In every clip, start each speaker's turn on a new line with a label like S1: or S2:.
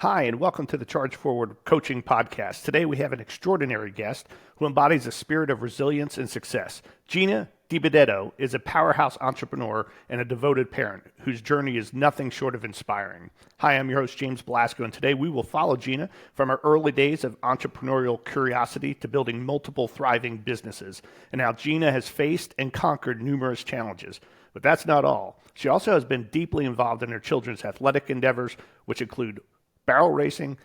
S1: Hi, and welcome to the Charge Forward Coaching Podcast. Today we have an extraordinary guest who embodies a spirit of resilience and success. Gina DiBitetto is a powerhouse entrepreneur and a devoted parent whose journey is nothing short of inspiring. Hi, I'm your host, James Blasco, and today we will follow Gina from her early days of entrepreneurial curiosity to building multiple thriving businesses, and how Gina has faced and conquered numerous challenges. But that's not all. She also has been deeply involved in her children's athletic endeavors, which include barrel racing,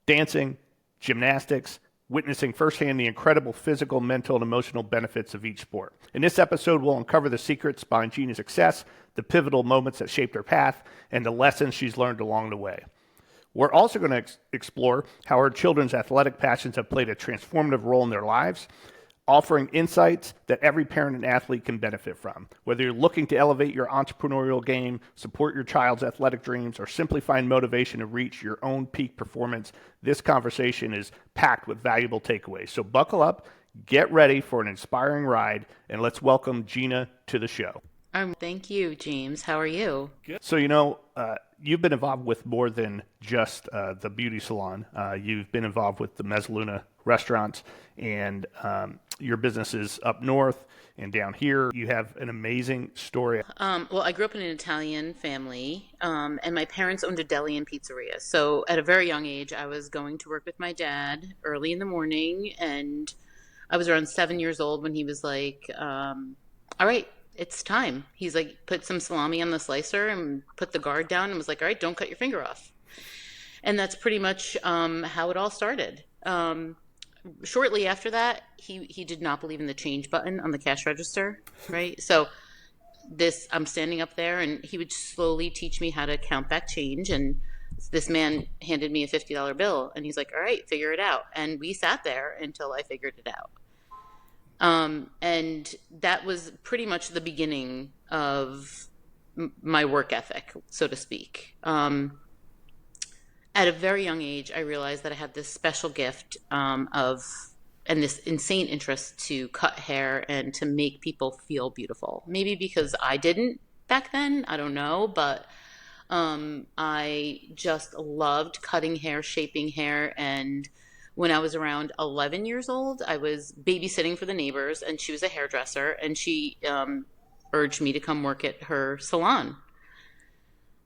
S1: dancing, gymnastics, witnessing firsthand the incredible physical, mental, and emotional benefits of each sport. In this episode, we'll uncover the secrets behind Gina's success, the pivotal moments that shaped her path, and the lessons she's learned along the way. We're also going to explore how her children's athletic passions have played a transformative role in their lives, offering insights that every parent and athlete can benefit from. Whether you're looking to elevate your entrepreneurial game, support your child's athletic dreams, or simply find motivation to reach your own peak performance, this conversation is packed with valuable takeaways. So buckle up, get ready for an inspiring ride, and let's welcome Gina to the show.
S2: Thank you, James. How are you?
S1: Good. So, you've been involved with more than just the beauty salon. You've been involved with the Mezzaluna restaurants, and your business is up north and down here. You have an amazing story.
S2: Well, I grew up in an Italian family, and my parents owned a deli and pizzeria. So at a very young age, I was going to work with my dad early in the morning, and I was around 7 years old when he was like, all right, it's time. He's like, put some salami on the slicer and put the guard down and was like, all right, don't cut your finger off. And that's pretty much how it all started. Shortly after that, he did not believe in the change button on the cash register, right? So I'm standing up there, and he would slowly teach me how to count back change. And this man handed me a $50 bill, and he's like, all right, figure it out. And we sat there until I figured it out. And that was pretty much the beginning of my work ethic, so to speak. At a very young age, I realized that I had this special gift and this insane interest to cut hair and to make people feel beautiful. Maybe because I didn't back then, I don't know, but I just loved cutting hair, shaping hair. And when I was around 11 years old, I was babysitting for the neighbors, and she was a hairdresser, and she urged me to come work at her salon.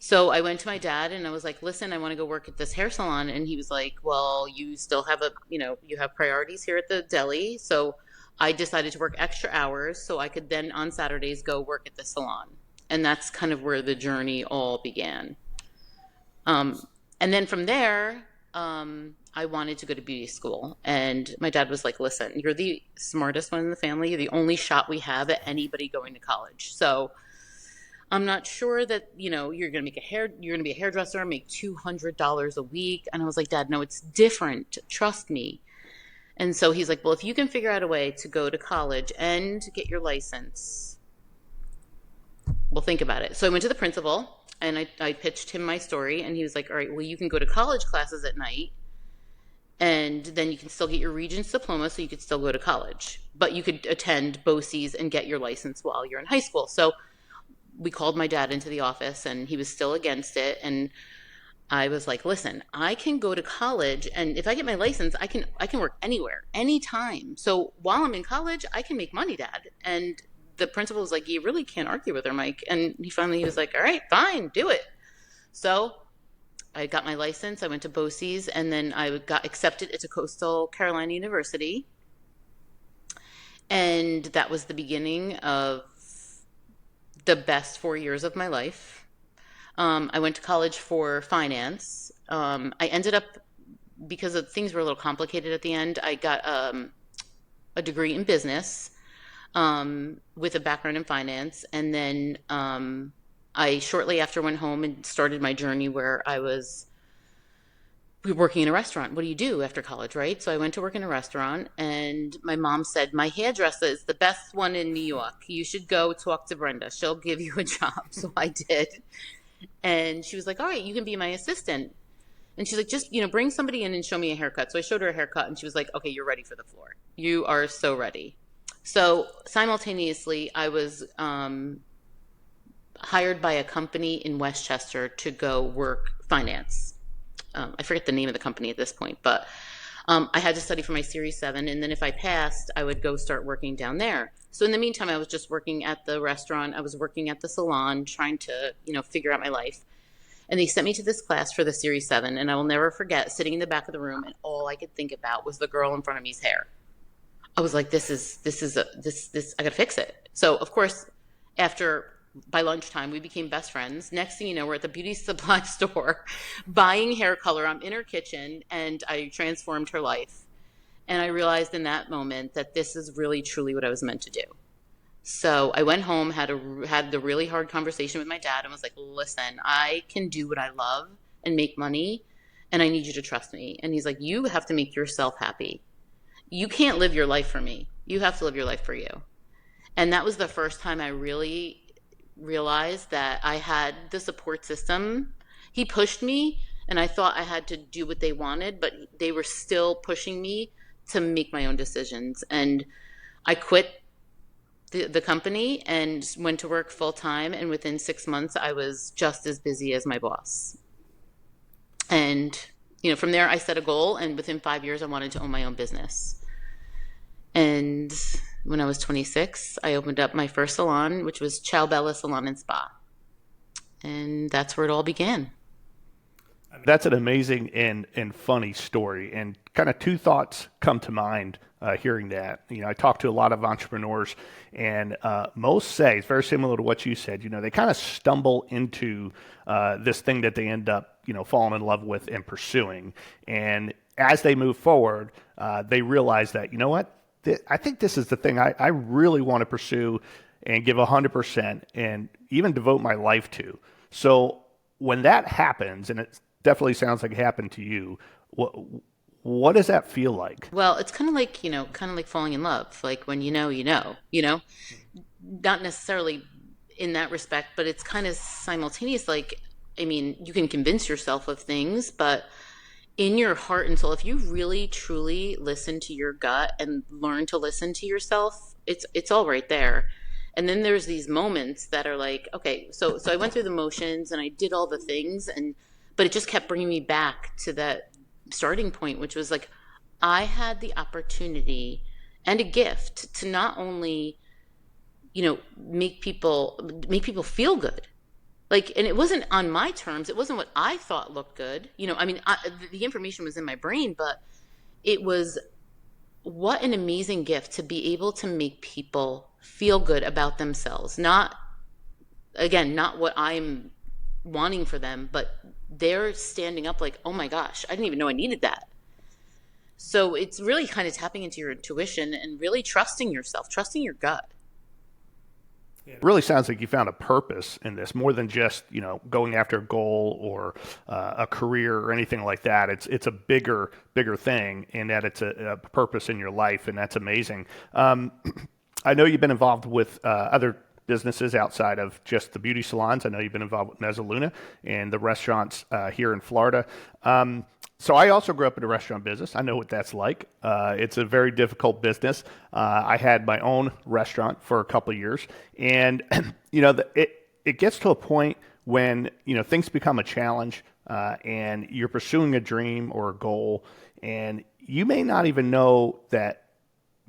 S2: So I went to my dad and I was like, listen, I want to go work at this hair salon. And he was like, well, you still have you have priorities here at the deli. So I decided to work extra hours so I could then on Saturdays go work at the salon. And that's kind of where the journey all began. And then from there, I wanted to go to beauty school. And my dad was like, listen, you're the smartest one in the family. You're the only shot we have at anybody going to college. So I'm not sure that, you're going to be a hairdresser, make $200 a week. And I was like, Dad, no, it's different. Trust me. And so he's like, well, if you can figure out a way to go to college and get your license, we'll think about it. So I went to the principal and I pitched him my story, and he was like, all right, well, you can go to college classes at night, and then you can still get your Regents diploma, so you could still go to college. But you could attend BOCES and get your license while you're in high school. So we called my dad into the office, and he was still against it. And I was like, listen, I can go to college, and if I get my license, I can work anywhere, anytime. So while I'm in college, I can make money, Dad. And the principal was like, you really can't argue with her, Mike. And he was like, all right, fine, do it. So I got my license. I went to BOCES, and then I got accepted into Coastal Carolina University. And that was the beginning of the best 4 years of my life. I went to college for finance. I ended up, because things were a little complicated at the end, I got a degree in business with a background in finance. And then I shortly after went home and started my journey where I was working in a restaurant. What do you do after college, right? So I went to work in a restaurant, and my mom said, my hairdresser is the best one in New York. You should go talk to Brenda. She'll give you a job. So I did. And she was like, all right, you can be my assistant. And she's like, just, bring somebody in and show me a haircut. So I showed her a haircut, and she was like, okay, you're ready for the floor. You are so ready. So simultaneously, I was hired by a company in Westchester to go work finance. I forget the name of the company at this point, but I had to study for my Series 7. And then if I passed, I would go start working down there. So in the meantime, I was just working at the restaurant. I was working at the salon, trying to, figure out my life. And they sent me to this class for the Series 7. And I will never forget sitting in the back of the room. And all I could think about was the girl in front of me's hair. I was like, this, I gotta fix it. So of course, by lunchtime, we became best friends. Next thing you know, we're at the beauty supply store buying hair color. I'm in her kitchen and I transformed her life. And I realized in that moment that this is really, truly what I was meant to do. So I went home, had the really hard conversation with my dad and was like, listen, I can do what I love and make money and I need you to trust me. And he's like, you have to make yourself happy. You can't live your life for me. You have to live your life for you. And that was the first time I really realized that I had the support system. He pushed me and I thought I had to do what they wanted, but they were still pushing me to make my own decisions. And I quit the company and went to work full time. And within 6 months, I was just as busy as my boss. And, from there I set a goal, and within 5 years, I wanted to own my own business. And when I was 26, I opened up my first salon, which was Ciao Bella Salon and Spa. And that's where it all began.
S1: That's an amazing and funny story. And kind of two thoughts come to mind hearing that. I talk to a lot of entrepreneurs, and most say, it's very similar to what you said, they kind of stumble into this thing that they end up, falling in love with and pursuing. And as they move forward, they realize that, what? I think this is the thing I really want to pursue and give 100% and even devote my life to. So when that happens, and it definitely sounds like it happened to you, what does that feel like?
S2: Well, it's kind of like falling in love. Like when you know, not necessarily in that respect, but it's kind of simultaneous. Like, you can convince yourself of things, but in your heart and soul, if you really truly listen to your gut and learn to listen to yourself, it's all right there. And then there's these moments that are like, okay, so I went through the motions and I did all the things, but it just kept bringing me back to that starting point, which was like, I had the opportunity and a gift to not only, make people feel good. Like, and it wasn't on my terms. It wasn't what I thought looked good. The information was in my brain, but it was what an amazing gift to be able to make people feel good about themselves. Not what I'm wanting for them, but they're standing up like, oh my gosh, I didn't even know I needed that. So it's really kind of tapping into your intuition and really trusting yourself, trusting your gut.
S1: It really sounds like you found a purpose in this, more than just going after a goal or a career or anything like that. It's a bigger thing, in that it's a purpose in your life, and that's amazing. I know you've been involved with other businesses outside of just the beauty salons. I know you've been involved with Mezzaluna and the restaurants here in Florida. So I also grew up in the restaurant business. I know what that's like. It's a very difficult business. I had my own restaurant for a couple of years, and it gets to a point when things become a challenge, and you're pursuing a dream or a goal, and you may not even know that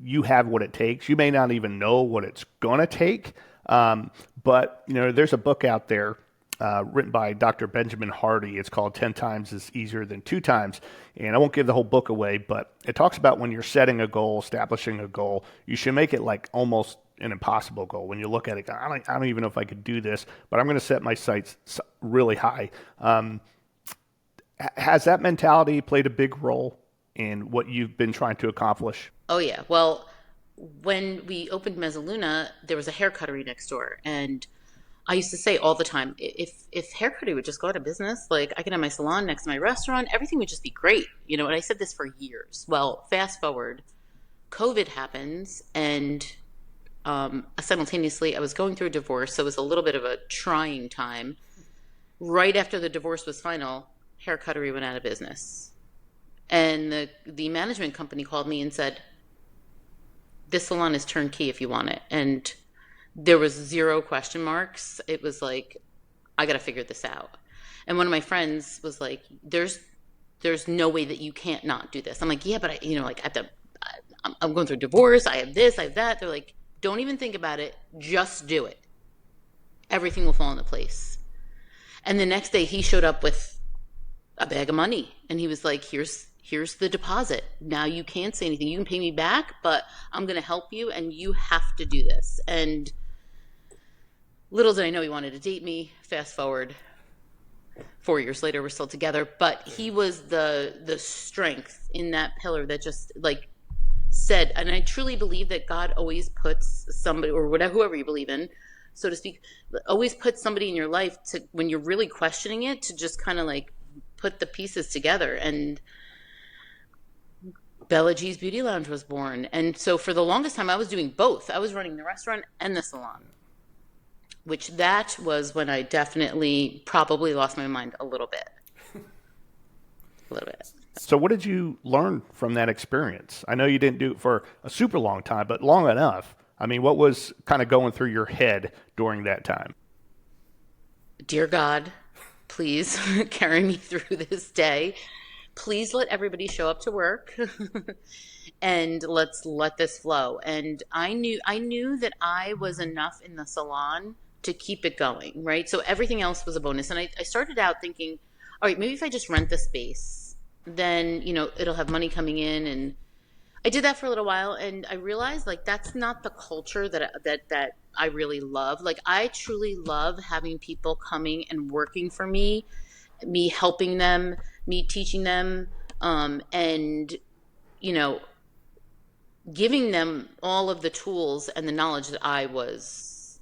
S1: you have what it takes. You may not even know what it's going to take. But there's a book out there written by Dr. Benjamin Hardy. It's called 10 Times is Easier Than 2 Times. And I won't give the whole book away, but it talks about when you're setting a goal, establishing a goal, you should make it like almost an impossible goal. When you look at it, I don't even know if I could do this, but I'm going to set my sights really high. Has that mentality played a big role in what you've been trying to accomplish?
S2: Oh, yeah. Well, when we opened Mezzaluna, there was a hair cuttery next door. And I used to say all the time, if hair cuttery would just go out of business, like I could have my salon next to my restaurant, everything would just be great. And I said this for years. Well, fast forward, COVID happens, and simultaneously I was going through a divorce. So it was a little bit of a trying time. Right after the divorce was final, hair cuttery went out of business. And the management company called me and said, this salon is turnkey if you want it. And there was 0 question marks. It was like, I got to figure this out. And one of my friends was like, there's there's no way that you can't not do this. I'm like, yeah, but like I'm going through a divorce. I have this, I have that. They're like, don't even think about it. Just do it. Everything will fall into place. And the next day he showed up with a bag of money and he was like, here's the deposit. Now you can't say anything. You can pay me back, but I'm going to help you and you have to do this. And little did I know he wanted to date me. Fast forward 4 years later, we're still together, but he was the strength in that pillar that just like said, and I truly believe that God always puts somebody, or whatever, whoever you believe in, so to speak, always puts somebody in your life to, when you're really questioning it, to just kind of like put the pieces together. And Bella G's Beauty Lounge was born. And so for the longest time I was doing both. I was running the restaurant and the salon, which that was when I definitely probably lost my mind a little bit. A little bit.
S1: So what did you learn from that experience? I know you didn't do it for a super long time, but long enough. I mean, what was kind of going through your head during that time?
S2: Dear God, please carry me through this day. Please let everybody show up to work and let's let this flow. And I knew that I was enough in the salon to keep it going, right? So everything else was a bonus. And I started out thinking, all right, maybe if I just rent the space, then, it'll have money coming in. And I did that for a little while. And I realized like, that's not the culture that I really love. Like I truly love having people coming and working for me helping them, me teaching them, and, giving them all of the tools and the knowledge that I was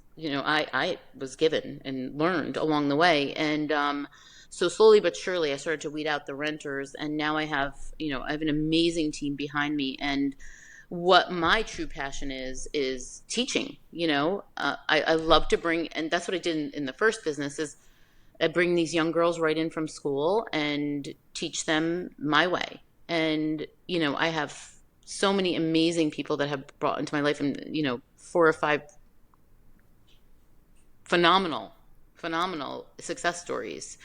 S2: given and learned along the way. And so slowly but surely I started to weed out the renters, and now I have an amazing team behind me. And what my true passion is teaching. I love to bring, and that's what I did in the first business, is I bring these young girls right in from school and teach them my way. And, I have so many amazing people that have brought into my life, and, 4 or 5 phenomenal success stories.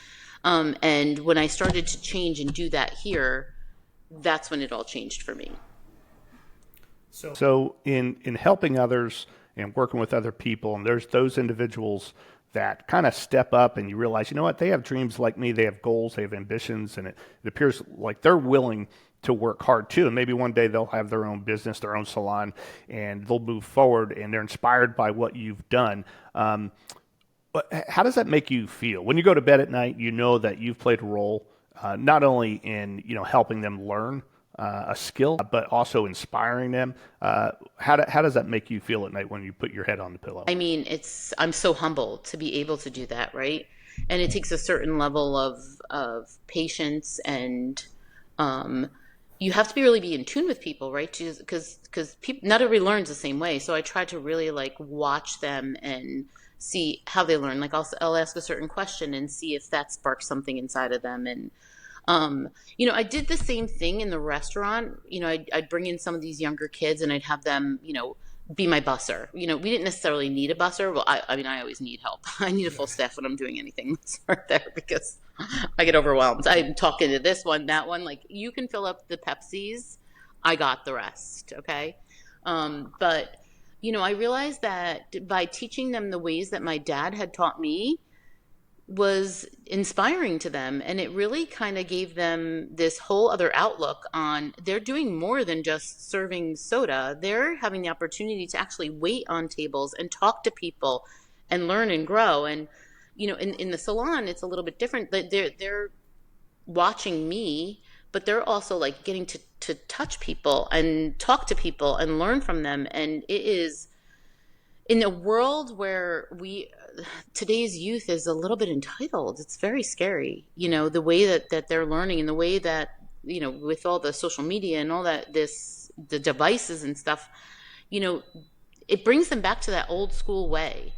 S2: And when I started to change and do that here, that's when it all changed for me.
S1: So in helping others and working with other people, and there's those individuals that kind of step up and you realize, you know what, they have dreams like me, they have goals, they have ambitions, and it appears like they're willing to work hard too. And maybe one day they'll have their own business, their own salon, and they'll move forward and they're inspired by what you've done. But how does that make you feel? When you go to bed at night, you know that you've played a role, not only in, helping them learn a skill, but also inspiring them. How does that make you feel at night when you put your head on the pillow?
S2: I mean, I'm so humbled to be able to do that, right? And it takes a certain level of patience, and you have to really be in tune with people, right? Because people, not everybody learns the same way. So I try to really like watch them and see how they learn. Like I'll ask a certain question and see if that sparks something inside of them. And I did the same thing in the restaurant. I'd bring in some of these younger kids and I'd have them, be my busser. We didn't necessarily need a busser. Well, I always need help. I need a full staff when I'm doing anything right there, because I get overwhelmed. I'm talking to this one, that one. Like, you can fill up the Pepsis. I got the rest. Okay. But I realized that by teaching them the ways that my dad had taught me was inspiring to them, and it really kind of gave them this whole other outlook on, they're doing more than just serving soda. They're having the opportunity to actually wait on tables and talk to people and learn and grow. And in the salon it's a little bit different. They're watching me, but they're also like getting to touch people and talk to people and learn from them. And it is, in a world where today's youth is a little bit entitled, it's very scary, the way that they're learning, and the way that, with all the social media and all that, the devices and stuff, it brings them back to that old school way,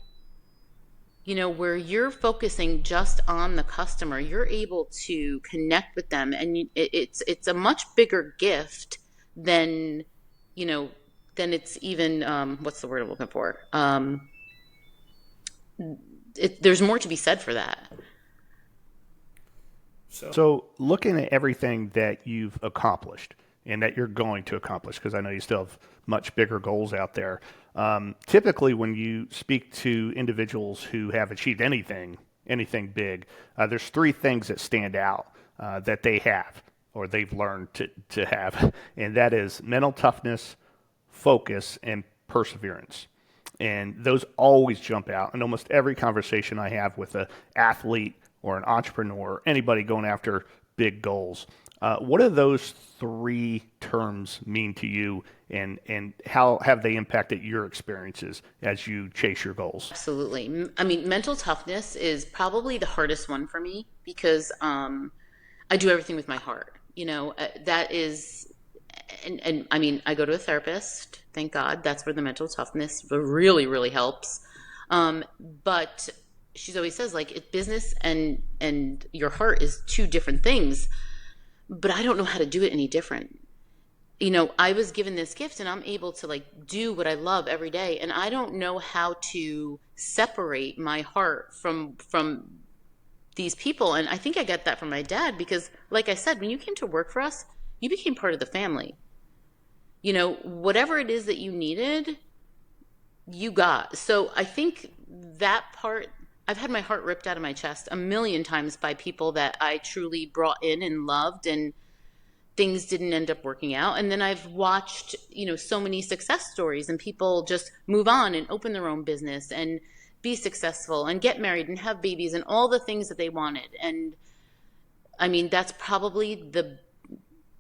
S2: where you're focusing just on the customer. You're able to connect with them, and it's a much bigger gift than, then it's even, what's the word I'm looking for? There's more to be said for that.
S1: So looking at everything that you've accomplished and that you're going to accomplish, because I know you still have much bigger goals out there. Typically, when you speak to individuals who have achieved anything big, there's three things that stand out that they have or they've learned to have, and that is mental toughness, focus, and perseverance. And those always jump out in almost every conversation I have with an athlete or an entrepreneur, anybody going after big goals. What do those three terms mean to you, and how have they impacted your experiences as you chase your goals?
S2: Absolutely. I mean, mental toughness is probably the hardest one for me because I do everything with my heart. That is, and I mean, I go to a therapist. Thank God. That's where the mental toughness really, really helps. But she's always says like business and your heart is two different things. But I don't know how to do it any different. I was given this gift and I'm able to like do what I love every day. And I don't know how to separate my heart from these people. And I think I got that from my dad because like I said, when you came to work for us, you became part of the family. Whatever it is that you needed, you got. So I think that part, I've had my heart ripped out of my chest a million times by people that I truly brought in and loved, and things didn't end up working out. And then I've watched, so many success stories and people just move on and open their own business and be successful and get married and have babies and all the things that they wanted. And I mean, that's probably the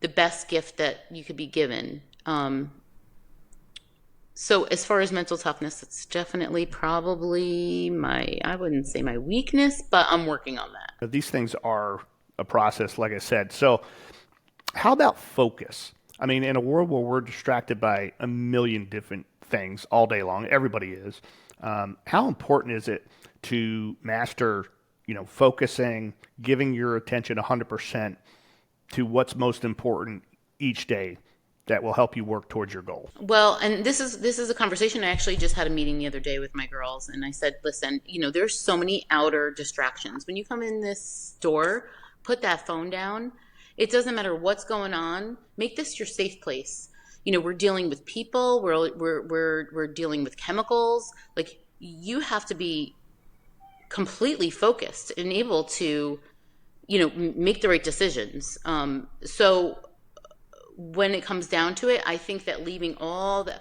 S2: best gift that you could be given. So as far as mental toughness, it's definitely probably I wouldn't say my weakness, but I'm working on that.
S1: These things are a process, like I said. So how about focus? I mean, in a world where we're distracted by a million different things all day long, everybody is. How important is it to master, focusing, giving your attention 100% to what's most important each day that will help you work towards your goal?
S2: Well, and this is a conversation. I actually just had a meeting the other day with my girls, and I said, listen, there's so many outer distractions. When you come in this store, put that phone down. It doesn't matter what's going on. Make this your safe place. We're dealing with people. We're dealing with chemicals. Like you have to be completely focused and able to, make the right decisions. So when it comes down to it, I think that leaving all that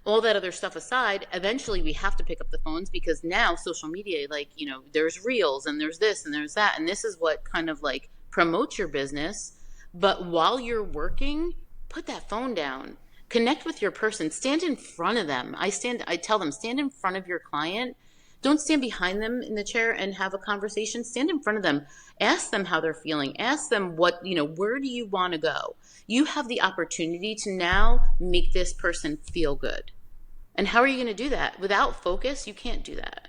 S2: other stuff aside, eventually we have to pick up the phones because now social media, like, there's reels and there's this and there's that. And this is what kind of like promotes your business. But while you're working, put that phone down, connect with your person, stand in front of them. I tell them, stand in front of your client. Don't stand behind them in the chair and have a conversation. Stand in front of them. Ask them how they're feeling. Ask them where do you want to go? You have the opportunity to now make this person feel good. And how are you going to do that? Without focus, you can't do that.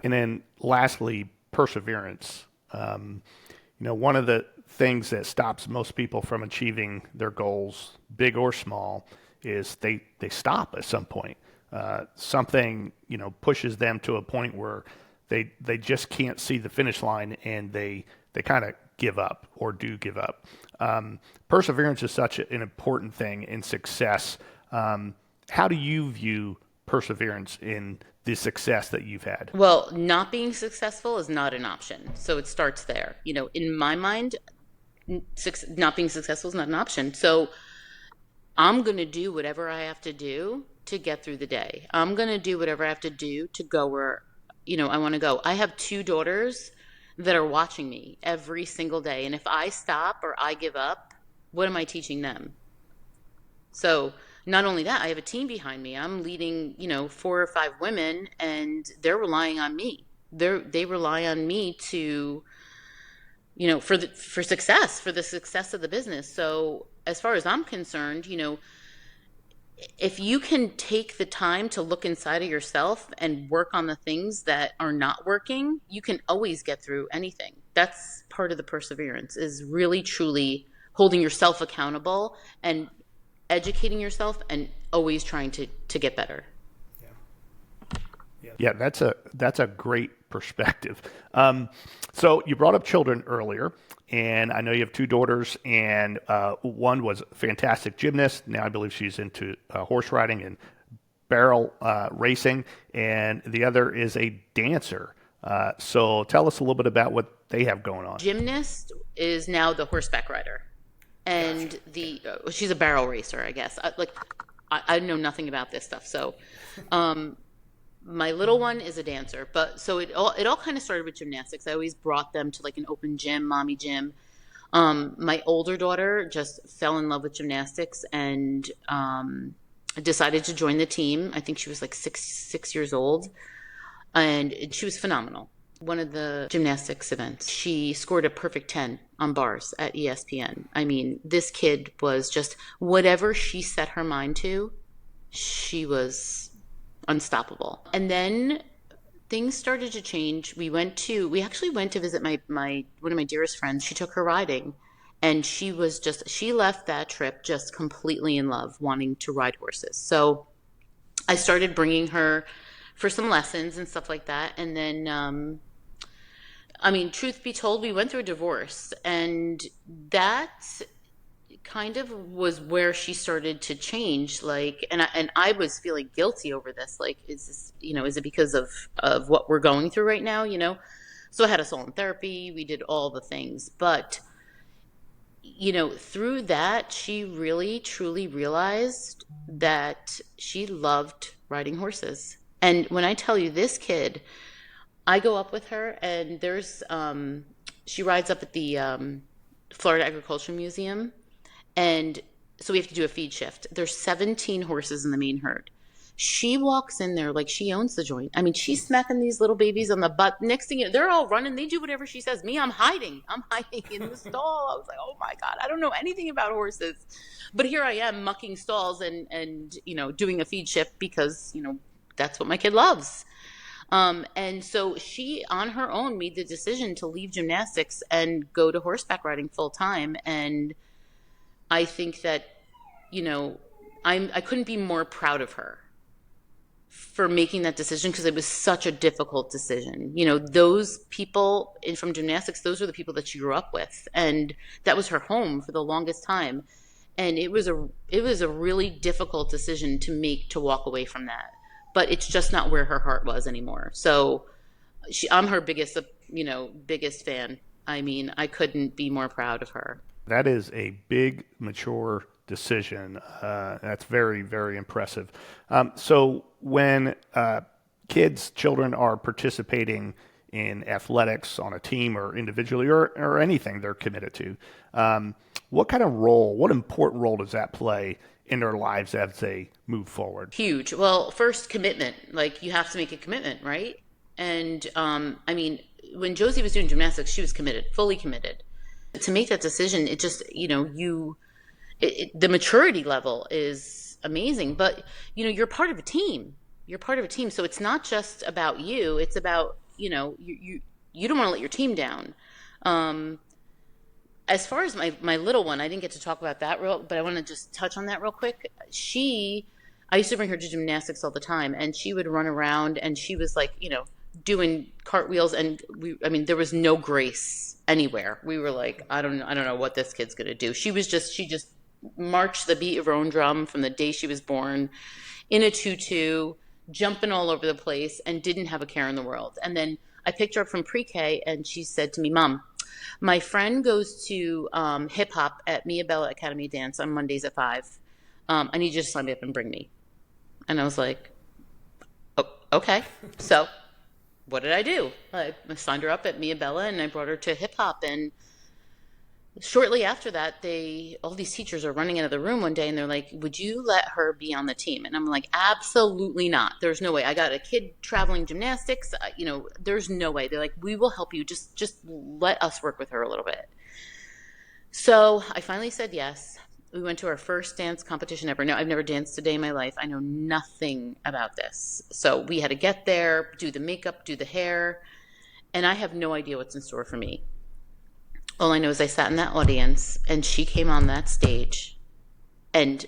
S1: And then lastly, perseverance. One of the things that stops most people from achieving their goals, big or small, is they stop at some point. Something pushes them to a point where they just can't see the finish line, and they kind of give up or do give up. Perseverance is such an important thing in success. How do you view perseverance in the success that you've had?
S2: Well, not being successful is not an option. So it starts there. In my mind, not being successful is not an option. So I'm going to do whatever I have to do to get through the day. I'm going to do whatever I have to do to go where, I want to go. I have 2 daughters that are watching me every single day. And if I stop or I give up, what am I teaching them? So not only that, I have a team behind me. I'm leading, 4 or 5 women, and they're relying on me. They rely on me to, for success, for the success of the business. So as far as I'm concerned, if you can take the time to look inside of yourself and work on the things that are not working, you can always get through anything. That's part of the perseverance, is really truly holding yourself accountable and educating yourself and always trying to get better.
S1: Yeah, that's a great perspective. So you brought up children earlier, and I know you have two daughters, and one was a fantastic gymnast. Now I believe she's into horse riding and barrel racing, and the other is a dancer. So tell us a little bit about what they have going on.
S2: Gymnast is now the horseback rider, and
S1: Gotcha.
S2: the she's a barrel racer, I guess. I know nothing about this stuff, so my little one is a dancer. But so it all kind of started with gymnastics. I always brought them to like an open gym, mommy gym. My older daughter just fell in love with gymnastics and decided to join the team. I think she was like six years old, and she was phenomenal. One of the gymnastics events, she scored a perfect 10 on bars at ESPN. I mean, this kid was just whatever she set her mind to, she was unstoppable. And then things started to change. We actually went to visit my one of my dearest friends. She took her riding, and she left that trip just completely in love, wanting to ride horses. So I started bringing her for some lessons and stuff like that. And then, I mean, truth be told, we went through a divorce, and that kind of was where she started to change. Like, and I was feeling guilty over this. Like, is this, is it because of what we're going through right now? So I had us all in therapy. We did all the things, but through that, she really truly realized that she loved riding horses. And when I tell you, this kid, I go up with her, and she rides up at the Florida Agricultural Museum, and so we have to do a feed shift. There's 17 horses in the main herd. She walks in there like she owns the joint. I mean, she's smacking these little babies on the butt. Next thing they're all running. They do whatever she says. Me, I'm hiding. I'm hiding in the stall. I was like, oh my God, I don't know anything about horses. But here I am mucking stalls and doing a feed shift because, that's what my kid loves. And so she, on her own, made the decision to leave gymnastics and go to horseback riding full time. And I think that, I couldn't be more proud of her for making that decision, because it was such a difficult decision. Those people from gymnastics, those are the people that she grew up with, and that was her home for the longest time. And it was a really difficult decision to make, to walk away from that. But it's just not where her heart was anymore. So I'm her biggest fan. I mean, I couldn't be more proud of her.
S1: That is a big, mature decision. That's very, very impressive. So when children are participating in athletics on a team or individually or anything they're committed to, what important role does that play in their lives as they move forward?
S2: Huge. Well, first, commitment. Like, you have to make a commitment, right? And I mean, when Josie was doing gymnastics, she was committed, fully committed. To make that decision, it just, the maturity level is amazing. But, you're part of a team. You're part of a team. So it's not just about you. It's about, you don't want to let your team down. As far as my little one, I didn't get to talk about that but I want to just touch on that real quick. I used to bring her to gymnastics all the time, and she would run around, and she was like, doing cartwheels, and there was no grace anywhere. We were like, I don't know what this kid's going to do. She just marched the beat of her own drum from the day she was born, in a tutu, jumping all over the place, and didn't have a care in the world. And then I picked her up from pre-K, and she said to me, Mom, my friend goes to hip hop at Mia Bella Academy Dance on Mondays at 5. I need you to sign me up and bring me. And I was like, oh, okay. So what did I do? I signed her up at Mia Bella, and I brought her to hip hop. And shortly after that, all these teachers are running out of the room one day, and they're like, would you let her be on the team? And I'm like, absolutely not. There's no way. I got a kid traveling gymnastics. There's no way. They're like, we will help you. Just let us work with her a little bit. So I finally said yes. We went to our first dance competition ever. Now, I've never danced a day in my life. I know nothing about this. So we had to get there, do the makeup, do the hair, and I have no idea what's in store for me. All I know is I sat in that audience, and she came on that stage, and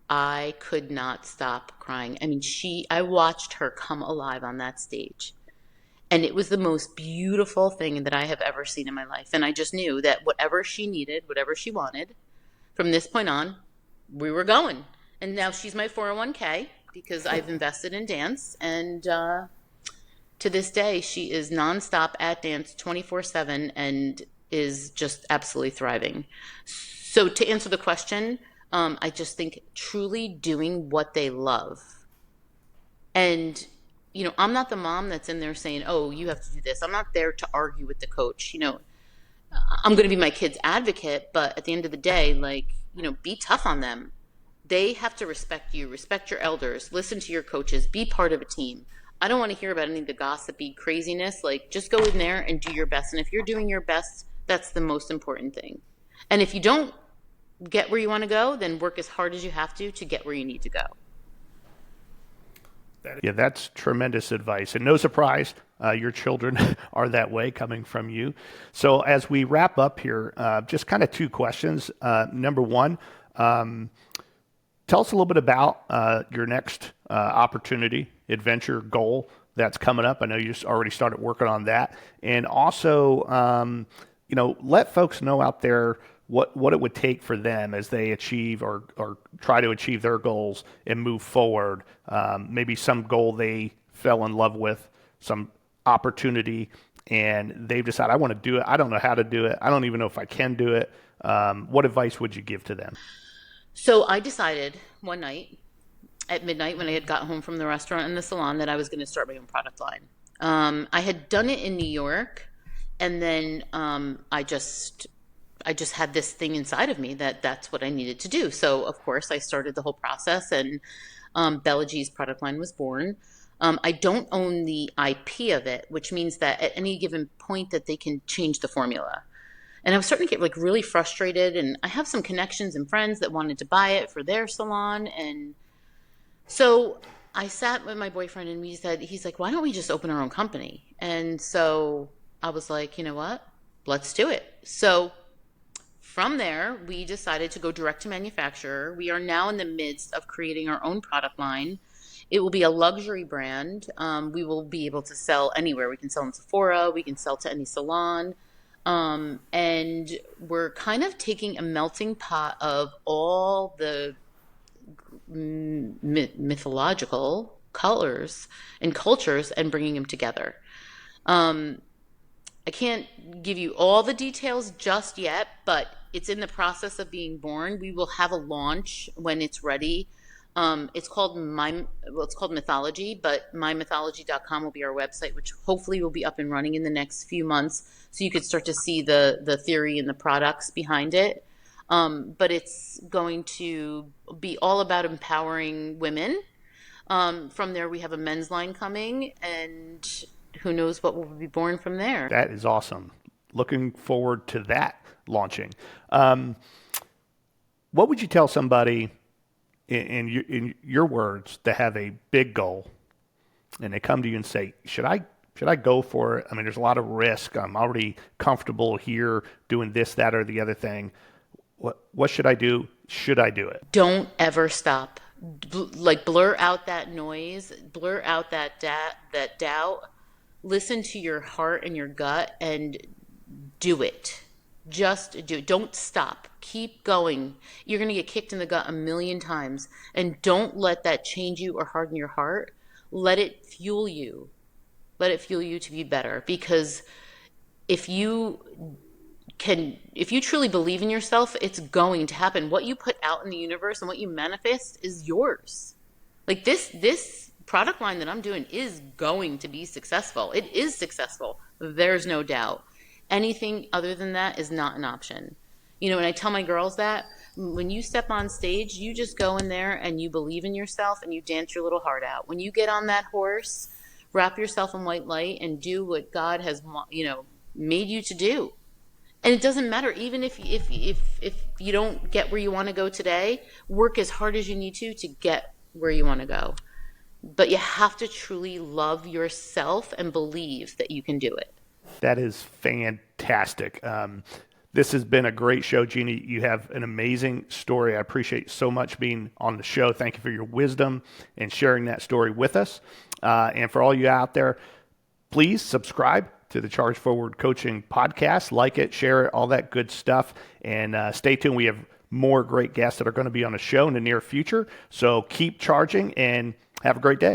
S2: I could not stop crying. I mean, I watched her come alive on that stage. And it was the most beautiful thing that I have ever seen in my life. And I just knew that whatever she needed, whatever she wanted, from this point on, we were going. And now she's my 401k because I've invested in dance. And to this day, she is nonstop at dance 24/7 and is just absolutely thriving. So to answer the question, I just think truly doing what they love. And, I'm not the mom that's in there saying, oh, you have to do this. I'm not there to argue with the coach. I'm going to be my kid's advocate, but at the end of the day, be tough on them. They have to respect you, respect your elders, listen to your coaches, be part of a team. I don't want to hear about any of the gossipy craziness. Just go in there and do your best. And if you're doing your best, that's the most important thing. And if you don't get where you want to go, then work as hard as you have to get where you need to go.
S1: Yeah, that's tremendous advice. And no surprise, your children are that way coming from you. So as we wrap up here, just kind of two questions. Number one, tell us a little bit about your next opportunity, adventure, goal that's coming up. I know you already started working on that. And also, let folks know out there what it would take for them as they achieve or try to achieve their goals and move forward. Maybe some goal they fell in love with, some opportunity, and they've decided, I want to do it. I don't know how to do it. I don't even know if I can do it. What advice would you give to them?
S2: So I decided one night at midnight when I had got home from the restaurant and the salon that I was going to start my own product line. I had done it in New York, and then I just had this thing inside of me that's what I needed to do. So of course I started the whole process, and Belagee's product line was born. I don't own the IP of it, which means that at any given point that they can change the formula. And I was starting to get really frustrated, and I have some connections and friends that wanted to buy it for their salon. And so I sat with my boyfriend and he's like, why don't we just open our own company? And so I was like, you know what? Let's do it. So from there, we decided to go direct to manufacturer. We are now in the midst of creating our own product line. It will be a luxury brand. We will be able to sell anywhere. We can sell in Sephora. We can sell to any salon. And we're kind of taking a melting pot of all the mythological colors and cultures and bringing them together. I can't give you all the details just yet, but it's in the process of being born. We will have a launch when it's ready. It's called Mythology, but mymythology.com will be our website, which hopefully will be up and running in the next few months, so you could start to see the theory and the products behind it. But it's going to be all about empowering women. From there, we have a men's line coming, and who knows what will be born from there.
S1: That is awesome. Looking forward to that launching. What would you tell somebody in your words to have a big goal, and they come to you and say, should I go for it? I mean, there's a lot of risk. I'm already comfortable here doing this, that, or the other thing. What should I do? Should I do it?
S2: Don't ever stop. Blur out that noise, blur out that doubt. Listen to your heart and your gut and do it. Just do it. Don't stop. Keep going. You're going to get kicked in the gut a million times. And don't let that change you or harden your heart. Let it fuel you. Let it fuel you to be better. Because if you truly believe in yourself, it's going to happen. What you put out in the universe and what you manifest is yours. Like this product line that I'm doing is going to be successful. It is successful. There's no doubt. Anything other than that is not an option. And I tell my girls that when you step on stage, you just go in there and you believe in yourself and you dance your little heart out. When you get on that horse, wrap yourself in white light and do what God has, made you to do. And it doesn't matter, even if you don't get where you want to go today, work as hard as you need to get where you want to go. But you have to truly love yourself and believe that you can do it.
S1: That is fantastic. This has been a great show, Gina. You have an amazing story. I appreciate so much being on the show. Thank you for your wisdom and sharing that story with us. And for all you out there, please subscribe to the Charge Forward Coaching podcast. Like it, share it, all that good stuff. And stay tuned. We have more great guests that are going to be on the show in the near future. So keep charging and have a great day.